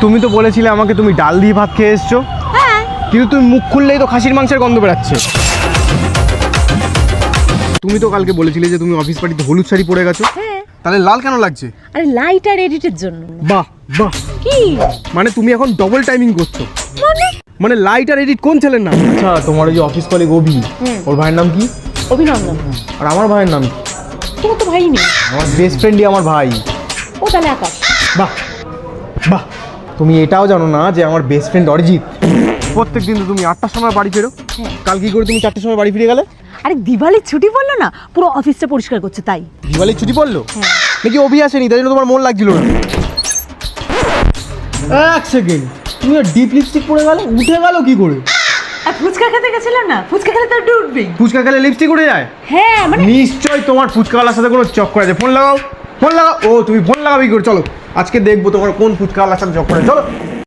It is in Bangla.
তুমি তো বলেছিলে আমাকে তুমি ডাল দিয়ে ভাত খেয়ে এসছো। হ্যাঁ, কিন্তু তুমি মুখ খুললেই তো খাসির মাংসের গন্ধ বেরাচ্ছে। তুমি তো কালকে বলেছিলে যে তুমি অফিস পার্টিতে হলুদ শাড়ি পরে গেছো, হ্যাঁ। তাহলে লাল কেন লাগছে? আরে লাইট আর এডিটের জন্য। বাহ বাহ, কি মানে তুমি এখন ডবল টাইমিং করছো। মানে? মানে লাইট আর এডিট কোন ছেলের নাম? আচ্ছা, তোমার ওই যে অফিস কলিগ অভি, ওর ভাইয়ের নাম কি? অভিনন্দন। আর আমার ভাইয়ের নাম কি? তোমার তো ভাই নেই। আমার বেস্ট ফ্রেন্ডই আমার ভাই। ও তাহলে আকাশ। বাহ বাহ, তুমি এটাও জানো না যে আমার বেস্ট ফ্রেন্ড অরিজিৎ প্রত্যেক দিন তো তুমি 8টার সময় বাড়ি ফেরো, কাল কি করে তুমি 4টার সময় বাড়ি ফিরে গেলে? আরে দিওয়ালির ছুটি পড়লো না, পুরো অফিসটা পরিষ্কার করছে তাই। দিওয়ালির ছুটি পড়লো নাকি অভি আসেনি তাই জন্য তোমার মন লাগছিল না? এক সেকেন্ড, তুমি ডিপ লিপস্টিক পরে গেলে উঠে গেল কি করে? আর ফুচকা খেতে গেছিলাম না, ফুচকা খেলে তো একটু উঠবেই। ফুচকা খেলে লিপস্টিক উঠে যায়? হ্যাঁ মানে নিশ্চয়ই তোমার ফুচকাওয়ালার সাথে কোনো চক্কর আছে। ফোন লাগাও, ফোন লাগাও। ও তুমি ফোন লাগাবি করে, চলো আজকে দেখবো তোমার কোন ফুচকাওয়ালার সাথে চক্কর আছে, চলো।